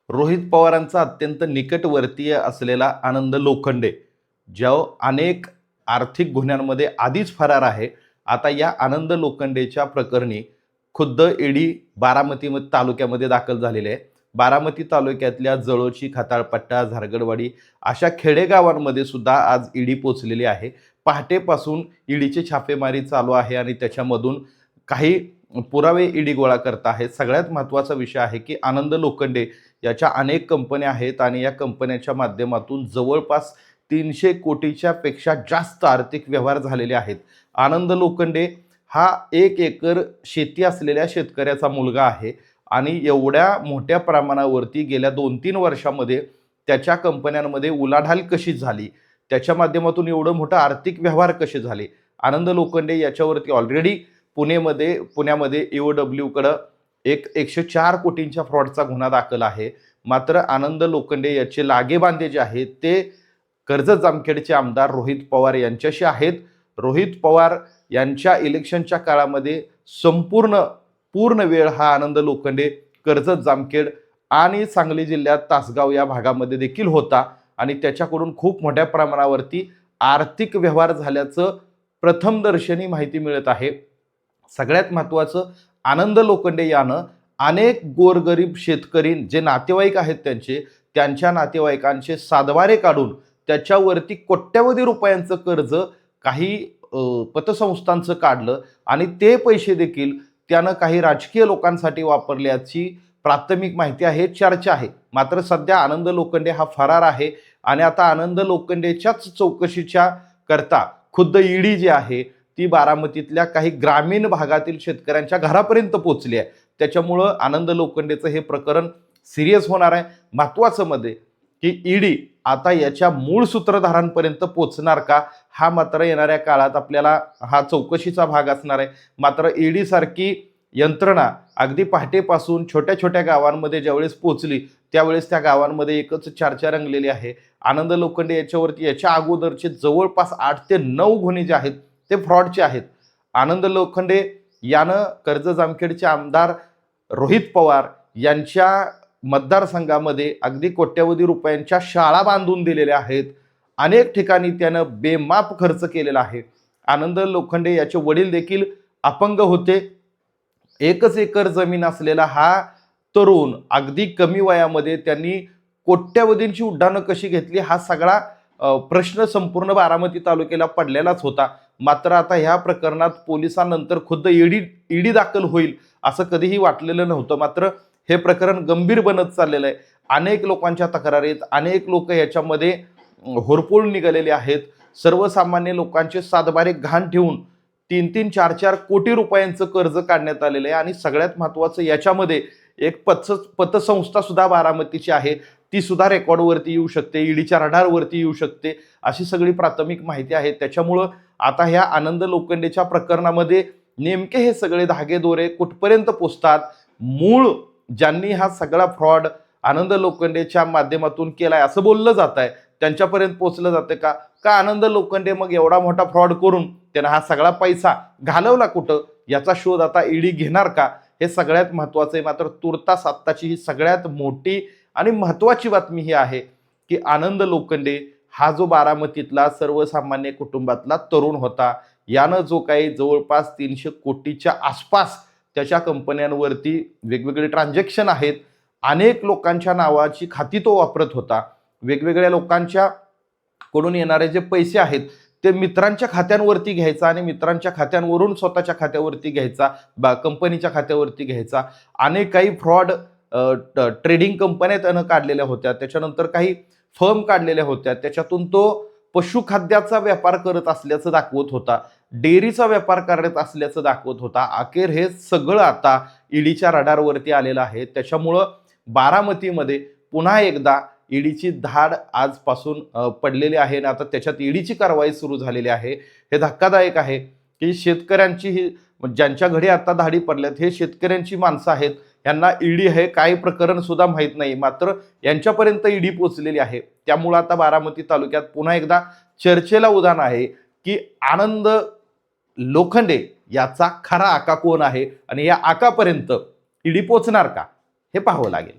रोहित पवारांचा अत्यंत निकटवर्तीय असलेला आनंद लोखंडे, जो अनेक आर्थिक गुन्ह्यांमध्ये आधीच फरार आहे. आता या आनंद लोखंडेच्या प्रकरणी खुद्द ईडी बारामती तालुक्यामध्ये दाखल झालेले आहे. बारामती तालुक्यातल्या जळोची, खताळपट्टा, झारगडवाडी अशा खेडेगावांमध्ये सुद्धा आज ईडी पोचलेली आहे. पहाटेपासून ईडीची छापेमारी चालू आहे आणि त्याच्यामधून काही पुरावे ईडी गोळा करत आहे. सगळ्यात महत्त्वाचा विषय आहे की आनंद लोखंडे याच्या अनेक कंपन्या आहेत आणि या कंपन्यांच्या माध्यमातून जवळपास 300 कोटीच्या पेक्षा जास्त आर्थिक व्यवहार झालेले आहेत. आनंद लोखंडे हा 1 एकर शेती असलेल्या शेतकऱ्याचा मुलगा आहे आणि एवढ्या मोठ्या प्रमाणावरती गेल्या 2-3 वर्षामध्ये त्याच्या कंपन्यांमध्ये उलाढाल कशी झाली, त्याच्या माध्यमातून एवढं मोठं आर्थिक व्यवहार कसे झाले. आनंद लोखंडे याच्यावरती ऑलरेडी पुण्यामध्ये EOWकडं 104 कोटींच्या फ्रॉडचा गुन्हा दाखल आहे. मात्र आनंद लोखंडे याचे लागेबांधे जे आहेत ते कर्जत जामखेडचे आमदार रोहित पवार यांच्याशी आहेत. रोहित पवार यांच्या इलेक्शनच्या काळामध्ये पूर्ण वेळ हा आनंद लोखंडे कर्जत जामखेड आणि सांगली जिल्ह्यात तासगाव या भागामध्ये देखील होता आणि त्याच्याकडून खूप मोठ्या प्रमाणावरती आर्थिक व्यवहार झाल्याचं प्रथमदर्शनी माहिती मिळत आहे. सगळ्यात महत्त्वाचं, आनंद लोखंडे यानं अनेक गोरगरीब शेतकरी जे नातेवाईक आहेत त्यांच्या नातेवाईकांचे सातबारे काढून त्याच्यावरती कोट्यवधी रुपयांचं कर्ज काही पतसंस्थांचं काढलं आणि ते पैसे देखील त्यानं काही राजकीय लोकांसाठी वापरल्याची प्राथमिक माहिती आहे, चर्चा आहे. मात्र सध्या आनंद लोखंडे हा फरार आहे आणि आता आनंद लोखंडेच्याच चौकशीच्या करता खुद्द ईडी जी आहे ती बारामतीतल्या काही ग्रामीण भागातील शेतकऱ्यांच्या घरापर्यंत पोहोचली आहे. त्याच्यामुळं आनंद लोखंडेचं हे प्रकरण सिरियस होणार आहे. महत्त्वाचं मध्ये की ईडी आता याच्या मूळ सूत्रधारांपर्यंत पोहोचणार का, हा मात्र येणाऱ्या काळात आपल्याला हा चौकशीचा भाग असणार आहे. मात्र ईडी सारखी यंत्रणा अगदी पहाटेपासून छोट्या छोट्या गावांमध्ये ज्यावेळेस पोहोचली त्यावेळेस त्या गावांमध्ये एकच चर्चा रंगलेली आहे. आनंद लोखंडे याच्यावरती याच्या अगोदरचे जवळपास 8 ते 9 गुन्हे जे आहेत ते फ्रॉडचे आहेत. आनंद लोखंडे यानं कर्जत जामखेडचे आमदार रोहित पवार यांच्या मतदारसंघामध्ये अगदी कोट्यवधी रुपयांच्या शाळा बांधून दिलेल्या आहेत. अनेक ठिकाणी त्यानं बेमाप खर्च केलेला आहे. आनंद लोखंडे याचे वडील देखील अपंग होते. 1 एकर जमीन असलेला हा तरुण अगदी कमी वयामध्ये त्यांनी कोट्यवधींची उड्डाणं कशी घेतली हा सगळा प्रश्न संपूर्ण बारामती तालुक्याला पडलेलाच होता. मात्र आता ह्या प्रकरणात पोलिसांनंतर खुद्द ईडी दाखल होईल असं कधीही वाटलेलं नव्हतं. मात्र हे प्रकरण गंभीर बनत चाललेलं आहे. अनेक लोकांच्या तक्रारीत अनेक लोक याच्यामध्ये होरपोळ निघालेले आहेत. सर्वसामान्य लोकांचे सातबारे घाण ठेवून 3-3, 4-4 कोटी रुपयांचं कर्ज काढण्यात आलेलं आहे आणि सगळ्यात महत्त्वाचं याच्यामध्ये एक पतसंस्था सुद्धा बारामतीची आहे, ती सुद्धा रेकॉर्डवरती येऊ शकते, ईडीच्या रडारवरती येऊ शकते, अशी सगळी प्राथमिक माहिती आहे. त्याच्यामुळं आता ह्या आनंद लोखंडेच्या प्रकरणामध्ये नेमके हे सगळे धागेदोरे कुठपर्यंत पोचतात, मूळ ज्यांनी हा सगळा फ्रॉड आनंद लोखंडेच्या माध्यमातून केलाय असं बोललं जात आहे त्यांच्यापर्यंत पोचलं जातं का, आनंद लोखंडे मग एवढा मोठा फ्रॉड करून त्यानं हा सगळा पैसा घालवला कुठं, याचा शोध आता ईडी घेणार का, हे सगळ्यात महत्त्वाचं आहे. मात्र तुर्तास आत्ताची ही सगळ्यात मोठी आणि महत्त्वाची बातमी ही आहे की आनंद लोखंडे हा जो बारामतीतला सर्वसामान्य कुटुंबातला तरुण होता, यानं जो काही जवळपास 300 कोटीच्या आसपास त्याच्या कंपन्यांवरती वेगवेगळे ट्रान्झॅक्शन आहेत, अनेक लोकांच्या नावाची खाती तो वापरत होता. वेगवेगळ्या लोकांच्या कडून येणारे जे पैसे आहेत ते मित्रांच्या खात्यांवरती घ्यायचा आणि मित्रांच्या खात्यांवरून स्वतःच्या खात्यावरती घ्यायचा, कंपनीच्या खात्यावरती घ्यायचा. अनेक काही फ्रॉड ट्रेडिंग कंपन्या त्यानं काढलेल्या होत्या, त्याच्यानंतर काही फर्म काढलेल्या होत्या, त्याच्यातून तो पशुखाद्याचा व्यापार करत असल्याचं दाखवत होता, डेअरीचा व्यापार करत असल्याचं दाखवत होता. अखेर हे सगळं आता ईडीच्या रडारवरती आलेलं आहे. त्याच्यामुळं बारामतीमध्ये पुन्हा एकदा ईडीची धाड आजपासून पडलेली आहे आणि आता त्याच्यात ईडीची कारवाई सुरू झालेली आहे. हे धक्कादायक आहे की शेतकऱ्यांची ही ज्यांच्या घरी आता धाडी पडल्यात हे शेतकऱ्यांची माणसं आहेत, यांना ईडी हे काही प्रकरण सुद्धा माहीत नाही, मात्र यांच्यापर्यंत ईडी पोचलेली आहे. त्यामुळं आता बारामती तालुक्यात पुन्हा एकदा चर्चेला उधाण आहे की आनंद लोखंडे याचा खरा आका कोण आहे आणि या आकापर्यंत ईडी पोचणार का, हे पाहावं लागेल.